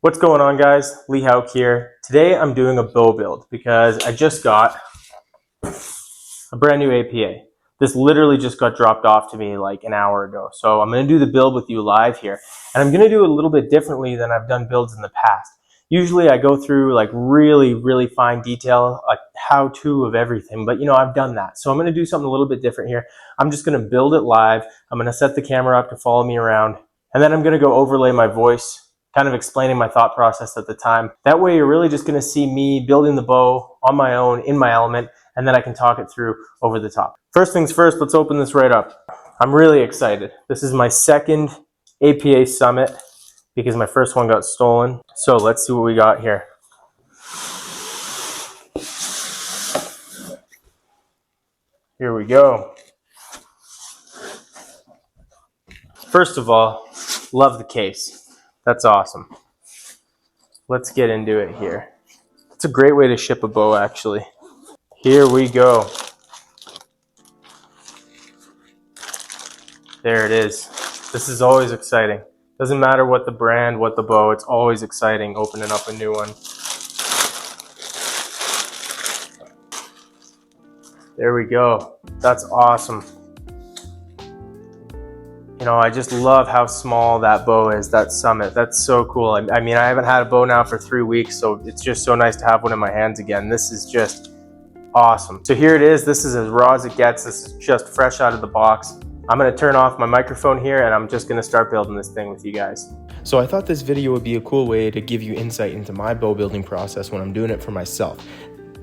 What's going on, guys? Leigh here. Today I'm doing a bow build because I just got a brand new APA. This literally just got dropped off to me like an hour ago. So I'm going to do the build with you live here. And I'm going to do it a little bit differently than I've done builds in the past. Usually I go through like really fine detail, like how-to of everything. But I've done that. So I'm going to do something a little bit different here. I'm just going to build it live. I'm going to set the camera up to follow me around. And then I'm going to go overlay my voice, kind of explaining my thought process at the time. That way you're really just going to see me building the bow on my own, in my element, and then I can talk it through over the top. First things first, let's open this right up. I'm really excited. This is my second APA Summit because my first one got stolen. So let's see what we got here. Here we go. First of all, love the case. That's awesome. Let's get into it here. It's a great way to ship a bow, actually. Here we go. There it is. This is always exciting. Doesn't matter what the brand, what the bow, it's always exciting opening up a new one. There we go. That's awesome. I just love how small that bow is, that Summit. That's so cool. I mean, I haven't had a bow now for 3 weeks, so it's just so nice to have one in my hands again. This is just awesome. So here it is. This is as raw as it gets. This is just fresh out of the box. I'm going to turn off my microphone here and I'm just going to start building this thing with you guys. So I thought this video would be a cool way to give you insight into my bow building process when I'm doing it for myself.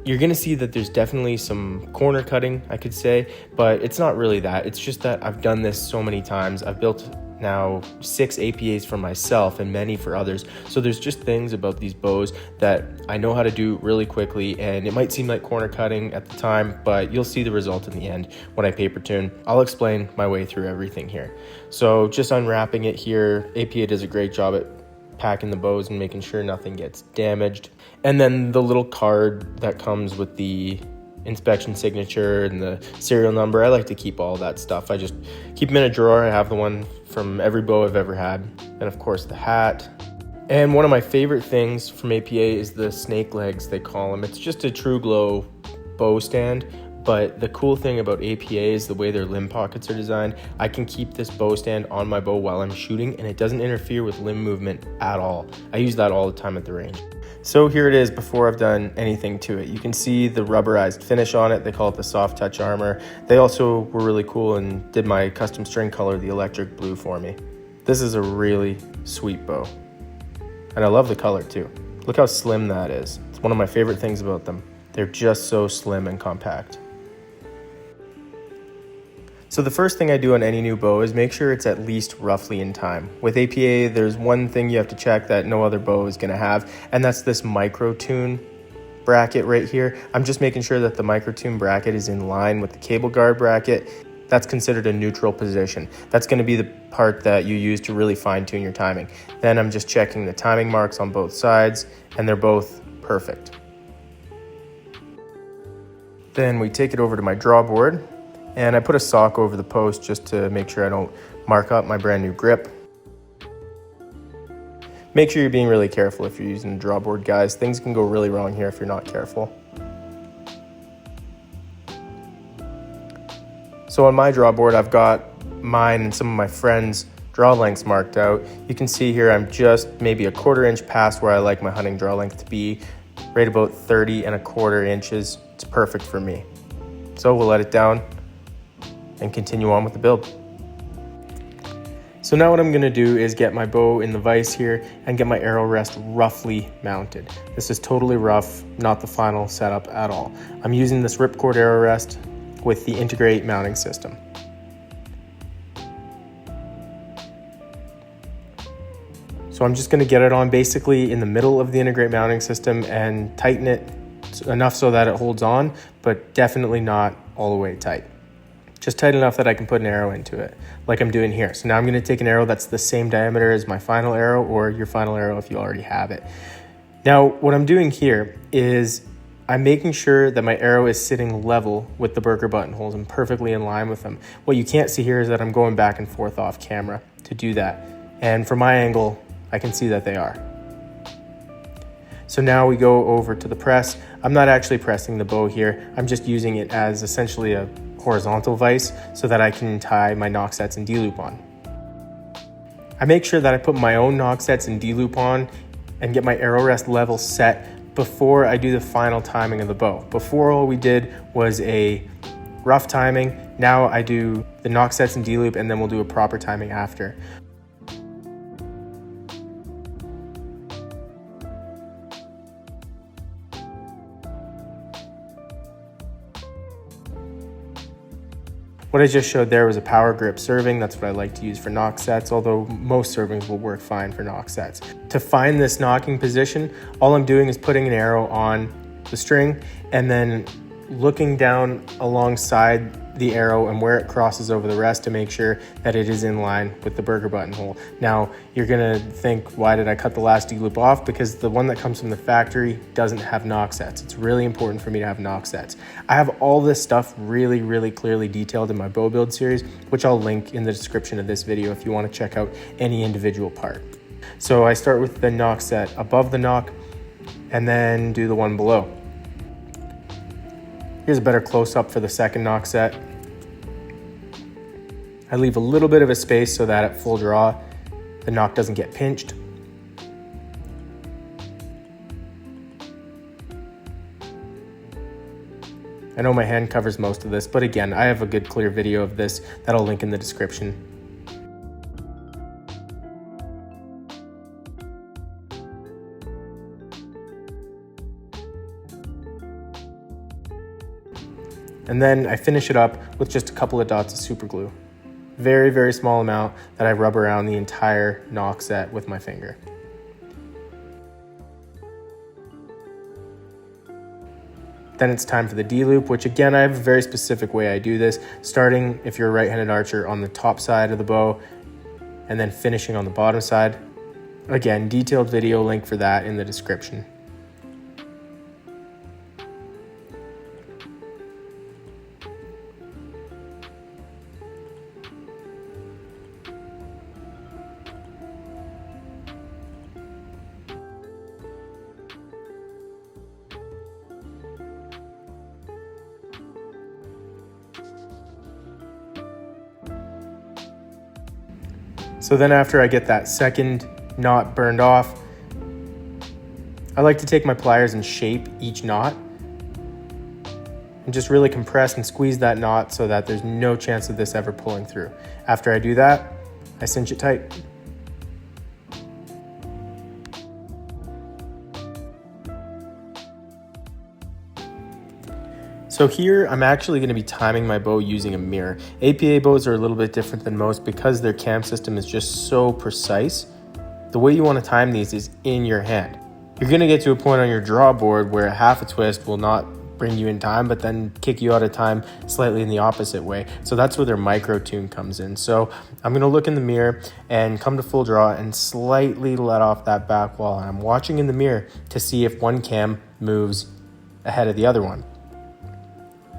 You're going to see that there's definitely some corner cutting, I could say, but it's not really that. It's just that I've done this so many times. I've built now 6 APAs for myself and many for others. So there's just things about these bows that I know how to do really quickly, and it might seem like corner cutting at the time, but you'll see the result in the end when I paper tune. I'll explain my way through everything here. So just unwrapping it here, APA does a great job at packing the bows and making sure nothing gets damaged. And then the little card that comes with the inspection signature and the serial number, I like to keep all that stuff. I just keep them in a drawer. I have the one from every bow I've ever had. And of course the hat. And one of my favorite things from APA is the snake legs, they call them. It's just a true glow bow stand. But the cool thing about APA is the way their limb pockets are designed. I can keep this bow stand on my bow while I'm shooting, and it doesn't interfere with limb movement at all. I use that all the time at the range. So here it is before I've done anything to it. You can see the rubberized finish on it. They call it the soft touch armor. They also were really cool and did my custom string color, the electric blue, for me. This is a really sweet bow. And I love the color too. Look how slim that is. It's one of my favorite things about them. They're just so slim and compact. So the first thing I do on any new bow is make sure it's at least roughly in time. With APA, there's one thing you have to check that no other bow is going to have, and that's this micro tune bracket right here. I'm just making sure that the micro tune bracket is in line with the cable guard bracket. That's considered a neutral position. That's going to be the part that you use to really fine tune your timing. Then I'm just checking the timing marks on both sides, and they're both perfect. Then we take it over to my drawboard. And I put a sock over the post just to make sure I don't mark up my brand new grip. Make sure you're being really careful if you're using a drawboard, guys. Things can go really wrong here if you're not careful. So on my drawboard, I've got mine and some of my friends' draw lengths marked out. You can see here I'm just maybe a 1/4 inch past where I like my hunting draw length to be, right about 30 1/4 inches. It's perfect for me. So we'll let it down and continue on with the build. So now what I'm gonna do is get my bow in the vise here and get my arrow rest roughly mounted. This is totally rough, not the final setup at all. I'm using this ripcord arrow rest with the Integrate mounting system. So I'm just gonna get it on basically in the middle of the Integrate mounting system and tighten it enough so that it holds on, but definitely not all the way tight. Just tight enough that I can put an arrow into it, like I'm doing here. So now I'm gonna take an arrow that's the same diameter as my final arrow or your final arrow if you already have it. Now, what I'm doing here is I'm making sure that my arrow is sitting level with the Berker buttonholes and perfectly in line with them. What you can't see here is that I'm going back and forth off camera to do that. And from my angle, I can see that they are. So now we go over to the press. I'm not actually pressing the bow here. I'm just using it as essentially a horizontal vise so that I can tie my nock sets and D-loop on. I make sure that I put my own nock sets and D-loop on and get my arrow rest level set before I do the final timing of the bow. Before, all we did was a rough timing. Now I do the nock sets and D-loop, and then we'll do a proper timing after. What I just showed there was a power grip serving. That's what I like to use for nock sets, although most servings will work fine for nock sets. To find this nocking position, all I'm doing is putting an arrow on the string and then looking down alongside the arrow and where it crosses over the rest to make sure that it is in line with the burger button hole. Now, you're gonna think, why did I cut the last D-loop off? Because the one that comes from the factory doesn't have nock sets. It's really important for me to have nock sets. I have all this stuff really, really clearly detailed in my bow build series, which I'll link in the description of this video if you wanna check out any individual part. So I start with the nock set above the nock and then do the one below. Here's a better close-up for the second nock set. I leave a little bit of a space so that at full draw, the nock doesn't get pinched. I know my hand covers most of this, but again, I have a good clear video of this that I'll link in the description. And then I finish it up with just a couple of dots of super glue. Very, very small amount that I rub around the entire nock set with my finger. Then it's time for the D-loop, which again, I have a very specific way I do this, starting, if you're a right-handed archer, on the top side of the bow, and then finishing on the bottom side. Again, detailed video link for that in the description. So then after I get that second knot burned off, I like to take my pliers and shape each knot and just really compress and squeeze that knot so that there's no chance of this ever pulling through. After I do that, I cinch it tight. So here, I'm actually going to be timing my bow using a mirror. APA bows are a little bit different than most because their cam system is just so precise. The way you want to time these is in your hand. You're going to get to a point on your draw board where half a twist will not bring you in time, but then kick you out of time slightly in the opposite way. So that's where their micro tune comes in. So I'm going to look in the mirror and come to full draw and slightly let off that back wall. And I'm watching in the mirror to see if one cam moves ahead of the other one.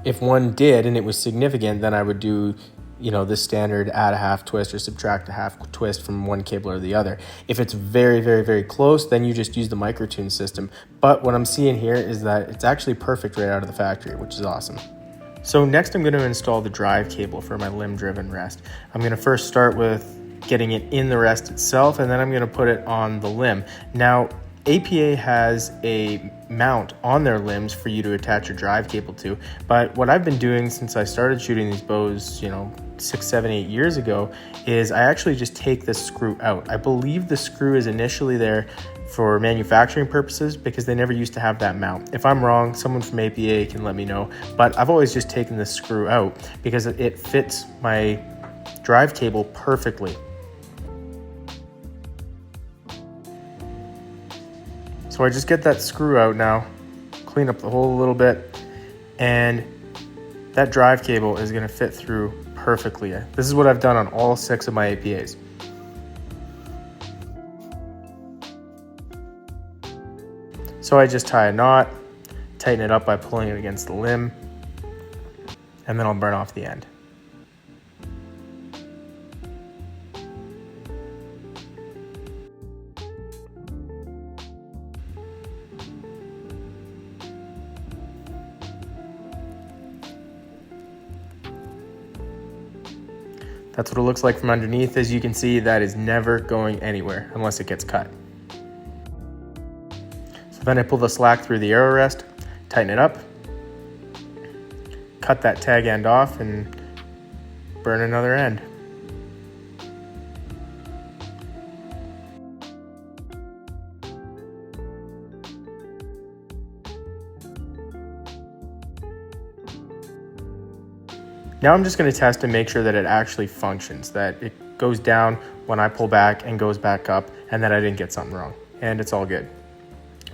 If one did and it was significant, then I would do, the standard add a half twist or subtract a half twist from one cable or the other. If it's very, very, very close, then you just use the microtune system. But what I'm seeing here is that it's actually perfect right out of the factory, which is awesome. So next I'm going to install the drive cable for my limb-driven rest. I'm going to first start with getting it in the rest itself, and then I'm going to put it on the limb. Now, APA has a mount on their limbs for you to attach your drive cable to, but what I've been doing since I started shooting these bows, 6, 7, 8 years ago, is I actually just take this screw out. I believe the screw is initially there for manufacturing purposes because they never used to have that mount. If I'm wrong, someone from APA can let me know, but I've always just taken this screw out because it fits my drive cable perfectly. So I just get that screw out now, clean up the hole a little bit, and that drive cable is going to fit through perfectly. This is what I've done on all 6 of my APAs. So I just tie a knot, tighten it up by pulling it against the limb, and then I'll burn off the end. That's what it looks like from underneath. As you can see, that is never going anywhere unless it gets cut. So then I pull the slack through the arrow rest, tighten it up, cut that tag end off, and burn another end. Now I'm just going to test and make sure that it actually functions, that it goes down when I pull back and goes back up, and that I didn't get something wrong, and it's all good.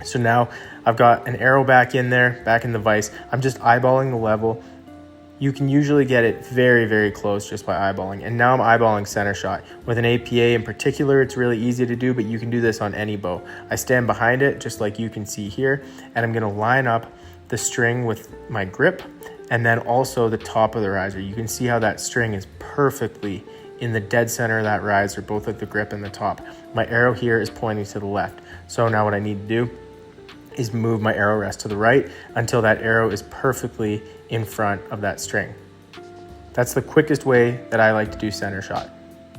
So now I've got an arrow back in there, back in the vise. I'm just eyeballing the level. You can usually get it very, very close just by eyeballing. And now I'm eyeballing center shot. With an APA in particular, it's really easy to do, but you can do this on any bow. I stand behind it, just like you can see here, and I'm gonna line up the string with my grip, and then also the top of the riser. You can see how that string is perfectly in the dead center of that riser, both at the grip and the top. My arrow here is pointing to the left. So now what I need to do is move my arrow rest to the right until that arrow is perfectly in front of that string. That's the quickest way that I like to do center shot.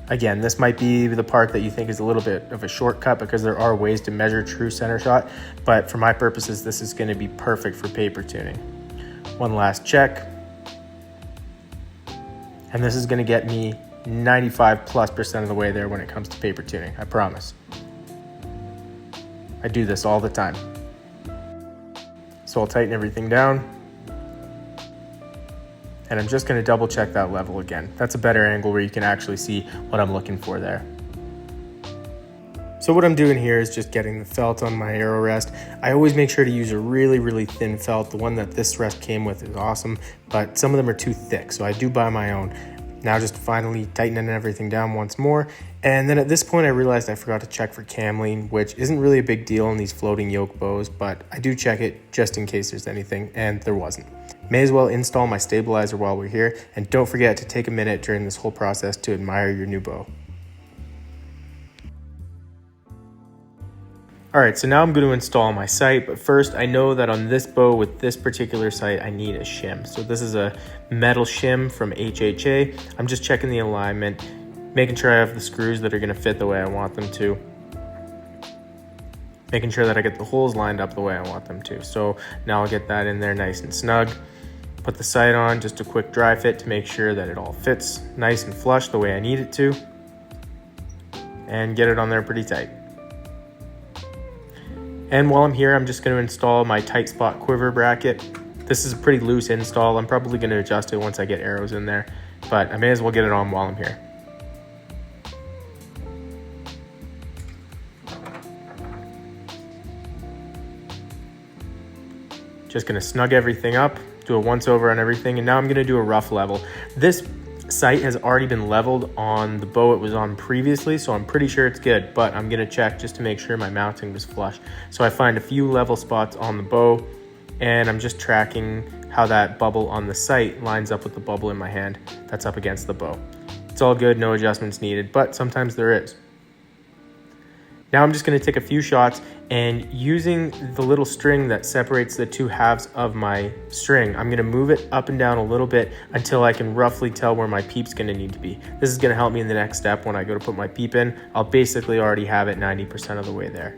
Again, this might be the part that you think is a little bit of a shortcut because there are ways to measure true center shot, but for my purposes, this is gonna be perfect for paper tuning. One last check. And this is gonna get me 95+% of the way there when it comes to paper tuning, I promise. I do this all the time. So I'll tighten everything down. And I'm just gonna double check that level again. That's a better angle where you can actually see what I'm looking for there. So what I'm doing here is just getting the felt on my arrow rest. I always make sure to use a really, really thin felt. The one that this rest came with is awesome, but some of them are too thick, so I do buy my own. Now just finally tightening everything down once more. And then at this point I realized I forgot to check for cam lean, which isn't really a big deal in these floating yoke bows, but I do check it just in case there's anything, and there wasn't. May as well install my stabilizer while we're here, and don't forget to take a minute during this whole process to admire your new bow. All right, so now I'm going to install my sight, but first I know that on this bow with this particular sight, I need a shim. So this is a metal shim from HHA. I'm just checking the alignment, making sure I have the screws that are going to fit the way I want them to, making sure that I get the holes lined up the way I want them to. So now I'll get that in there nice and snug. Put the sight on, just a quick dry fit to make sure that it all fits nice and flush the way I need it to, and get it on there pretty tight. And while I'm here, I'm just going to install my tight spot quiver bracket. This is a pretty loose install. I'm probably going to adjust it once I get arrows in there, but I may as well get it on while I'm here. Just going to snug everything up, do a once over on everything, and now I'm going to do a rough level. This sight has already been leveled on the bow it was on previously, so I'm pretty sure it's good, but I'm gonna check just to make sure my mounting was flush. So I find a few level spots on the bow, and I'm just tracking how that bubble on the sight lines up with the bubble in my hand that's up against the bow. It's all good, no adjustments needed, but sometimes there is. Now I'm just going to take a few shots, and using the little string that separates the two halves of my string, I'm going to move it up and down a little bit until I can roughly tell where my peep's going to need to be. This is going to help me in the next step when I go to put my peep in. I'll basically already have it 90% of the way there.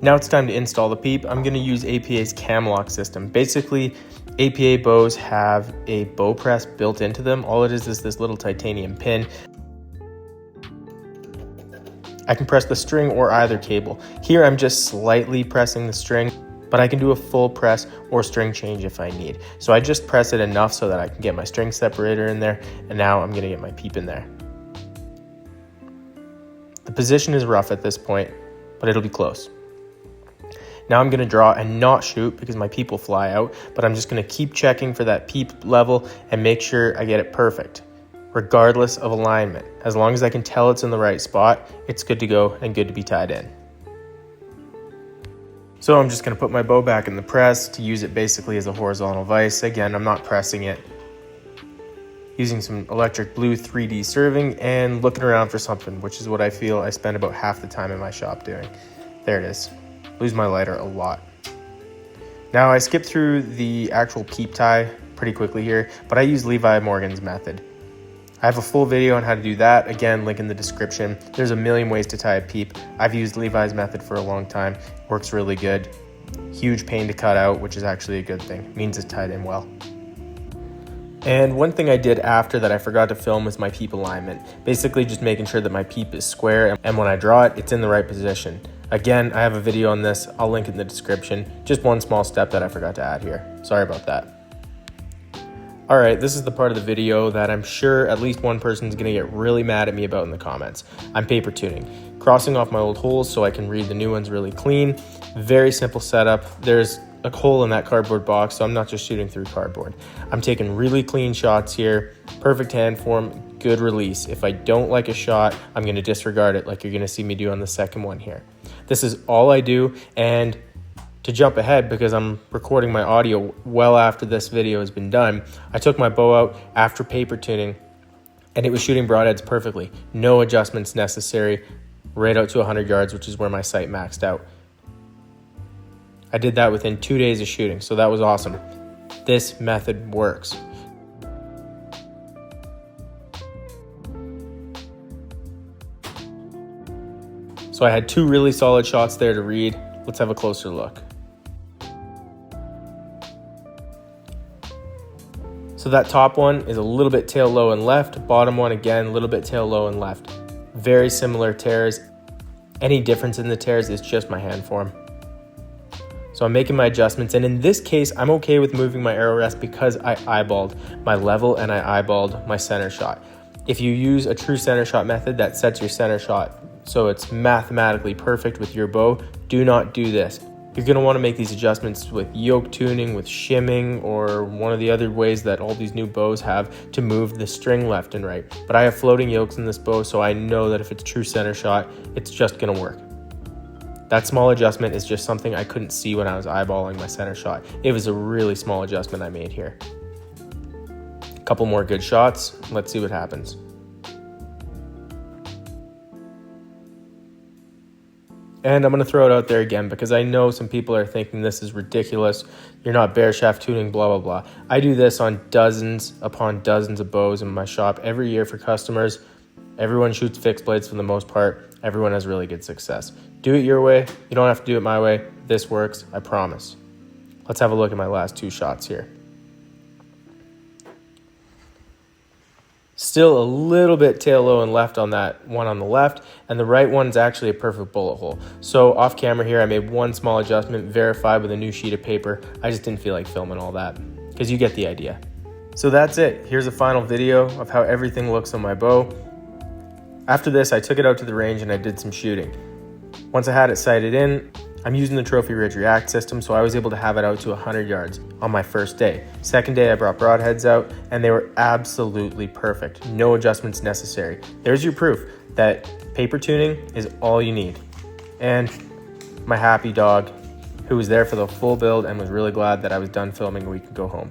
Now it's time to install the peep. I'm going to use APA's cam lock system. Basically, APA bows have a bow press built into them. All it is this little titanium pin. I can press the string or either cable. Here I'm just slightly pressing the string, but I can do a full press or string change if I need. So I just press it enough so that I can get my string separator in there, and now I'm gonna get my peep in there. The position is rough at this point, but it'll be close. Now I'm gonna draw and not shoot because my peep will fly out, but I'm just gonna keep checking for that peep level and make sure I get it perfect, regardless of alignment. As long as I can tell it's in the right spot, it's good to go and good to be tied in. So I'm just gonna put my bow back in the press to use it basically as a horizontal vise. Again, I'm not pressing it. Using some electric blue 3D serving and looking around for something, which is what I feel I spend about half the time in my shop doing. There it is. Lose my lighter a lot. Now I skip through the actual peep tie pretty quickly here, but I use Levi Morgan's method. I have a full video on how to do that. Again, link in the description. There's a million ways to tie a peep. I've used Levi's method for a long time. Works really good. Huge pain to cut out, which is actually a good thing. It means it's tied in well. And one thing I did after that I forgot to film was my peep alignment. Basically just making sure that my peep is square, and when I draw it, it's in the right position. Again, I have a video on this. I'll link in the description. Just one small step that I forgot to add here. Sorry about that. All right, this is the part of the video that I'm sure at least one person's gonna get really mad at me about in the comments. I'm paper tuning, crossing off my old holes so I can read the new ones really clean. Very simple setup. There's a hole in that cardboard box, so I'm not just shooting through cardboard. I'm taking really clean shots here, perfect hand form, good release. If I don't like a shot, I'm gonna disregard it like you're gonna see me do on the second one here. This is all I do, and to jump ahead, because I'm recording my audio well after this video has been done, I took my bow out after paper tuning and it was shooting broadheads perfectly. No adjustments necessary, right out to 100 yards, which is where my sight maxed out. I did that within 2 days of shooting, so that was awesome. This method works. So I had 2 really solid shots there to read. Let's have a closer look. So that top one is a little bit tail low and left, bottom one again, a little bit tail low and left. Very similar tears. Any difference in the tears is just my hand form. So I'm making my adjustments, and in this case, I'm okay with moving my arrow rest because I eyeballed my level and I eyeballed my center shot. If you use a true center shot method that sets your center shot so it's mathematically perfect with your bow, do not do this. You're gonna wanna make these adjustments with yoke tuning, with shimming, or one of the other ways that all these new bows have to move the string left and right. But I have floating yokes in this bow, so I know that if it's true center shot, it's just gonna work. That small adjustment is just something I couldn't see when I was eyeballing my center shot. It was a really small adjustment I made here. A couple more good shots, let's see what happens. And I'm gonna throw it out there again because I know some people are thinking this is ridiculous. You're not bare shaft tuning, blah, blah, blah. I do this on dozens upon dozens of bows in my shop every year for customers. Everyone shoots fixed blades for the most part. Everyone has really good success. Do it your way. You don't have to do it my way. This works, I promise. Let's have a look at my last 2 shots here. Still a little bit tail low and left on that one on the left, and the right one's actually a perfect bullet hole. So off camera here, I made one small adjustment, verified with a new sheet of paper. I just didn't feel like filming all that, because you get the idea. So that's it. Here's a final video of how everything looks on my bow. After this, I took it out to the range and I did some shooting. Once I had it sighted in, I'm using the Trophy Ridge React system, so I was able to have it out to 100 yards on my first day. Second day, I brought broadheads out, and they were absolutely perfect. No adjustments necessary. There's your proof that paper tuning is all you need. And my happy dog, who was there for the full build and was really glad that I was done filming and we could go home.